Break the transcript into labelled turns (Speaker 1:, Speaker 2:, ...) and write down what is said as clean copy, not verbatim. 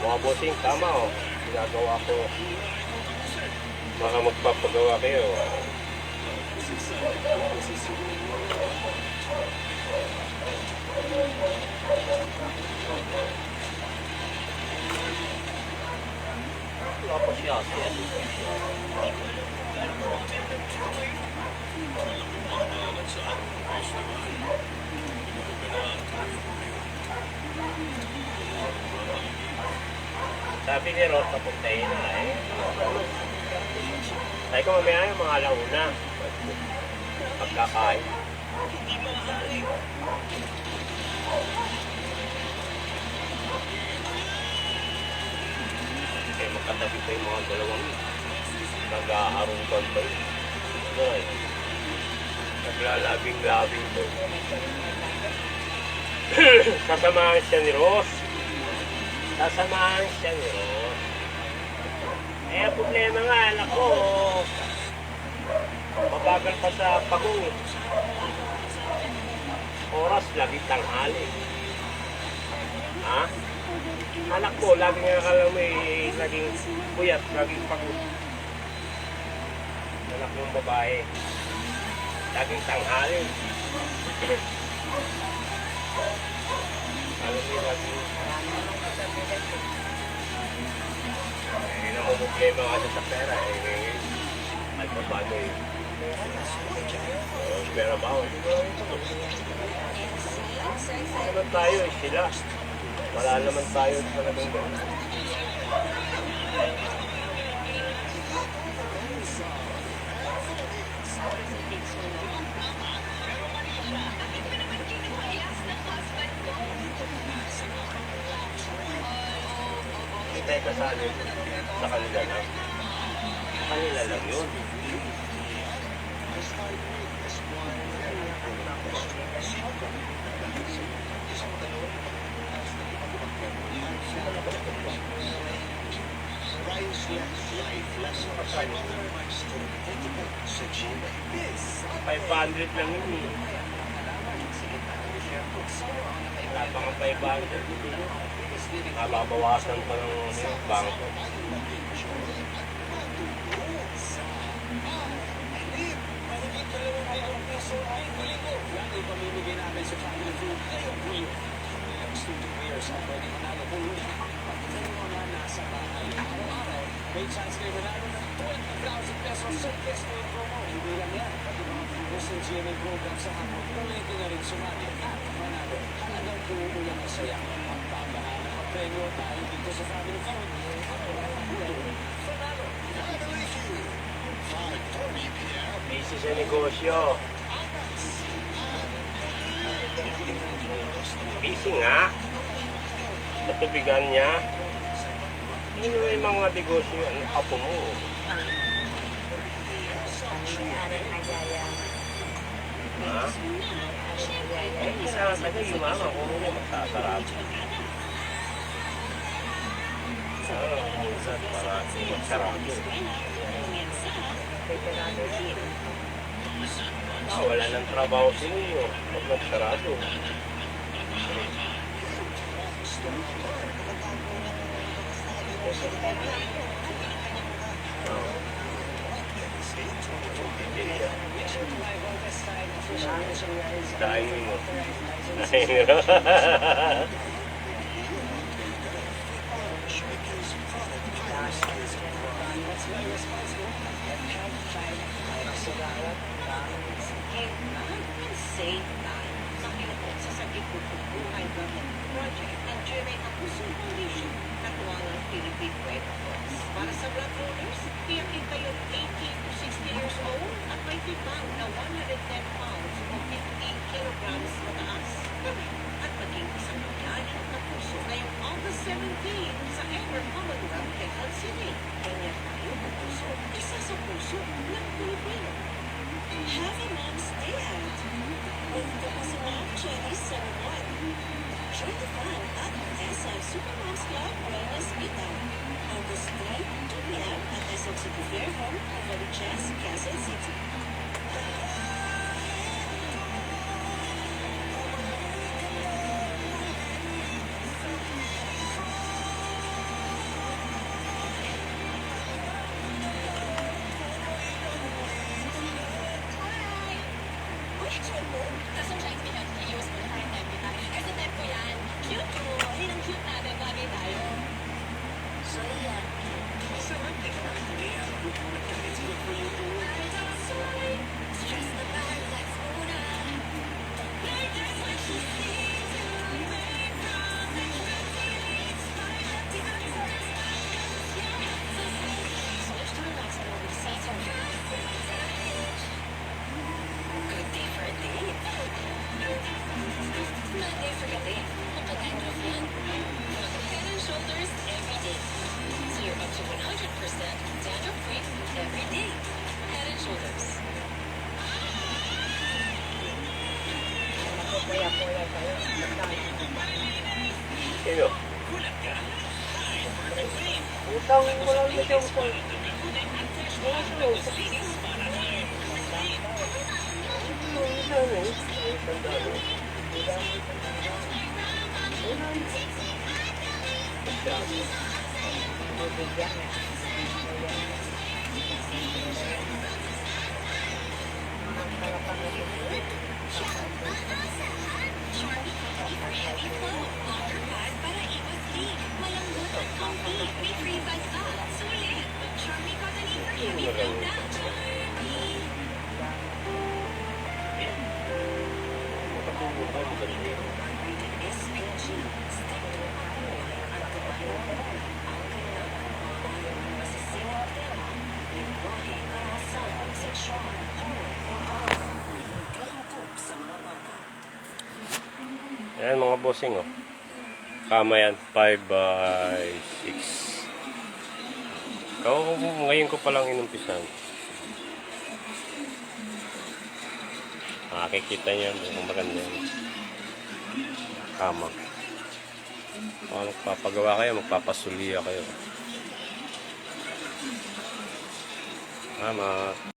Speaker 1: Mga bossing, tama o. Ginagawa ko. Baka magpapagawa kayo. Wala pa siya. Sabi ni Ros, papuntahin na eh. Sabi ko mamaya yung mga alauna. Pagkakain. Okay, magkatabi pa yung mga dalawang nag-aarugan pa yun. Naglalabing-labing to. Sasamahan siya ni Ros. Sasamahan siya ni Ros. Eh, problema nga, anak ko. Mabagal pa sa pagong. Oras, laging tanghali. Ha? Anak ko, lagi nga ka lang may laging puyat, laging pagod. Anak ng babae. Laging tanghali. Alam niyo, laging ang problema kasi sa pera ay paano eh. Pera ba? Naman tayo eh, sila. Wala naman tayo talagang gano'n. Tayo kasali sa kanila lang. Sa kanila lang yun. $500 lang yun eh. Wala pa nga $500. Nababawasan pa ng bangko.
Speaker 2: May chance kayo manalo ng 20,000 pesos sa best day promo. Hindi lang yan. Pati mga viewers ng GMA program sa hapon, pwede na rin sumali at manalo. Halagang umuulang na saya. Pagpapahan ng premyo tayo dito sa Family Feud. Fanalo.
Speaker 1: Busy sa negosyo. Busy nga. Natubigan niya. Hindi may mga negosyo ang apo mo. Ha? Eh, isa sa kanya yung mama ko muna magsasarap. Minsan para magsarap. Wala ng trabaho sa inyo. Huwag magsarado. Dahil mo.
Speaker 3: Para sa blood donors, tiyakin kayo 18 to 60 years old at may timbang na 110 pounds o 50 kilograms mataas. At maging isang mayayanig na puso ngayong August 17 sa Ever Commonwealth Quezon City. Kanya tayo ng puso, isa sa puso ng Pilipino.
Speaker 4: Have a mom's day out with the Pasimam Chinese Ceremony. Join the fun at SM Supermoms Club Wellness Meetup. August 3, 2 p.m. at SM City Fair Home, Novaliches, Quezon City.
Speaker 1: Sino?
Speaker 5: Utang mo lang dito utang.
Speaker 4: Heavy flow. Water pad para ikot-free. Malambot at comfy. May free bag pa. Sulit. Charmy Cotton for heavy flow na.
Speaker 1: Ayan mga bossing oh. Kama yan, 5 by 6. Ngayon ko palang inumpisan. Makikita niyo kung maganda yan. Kama. Kung magpapagawa kayo, magpapasuliya kayo. Kama.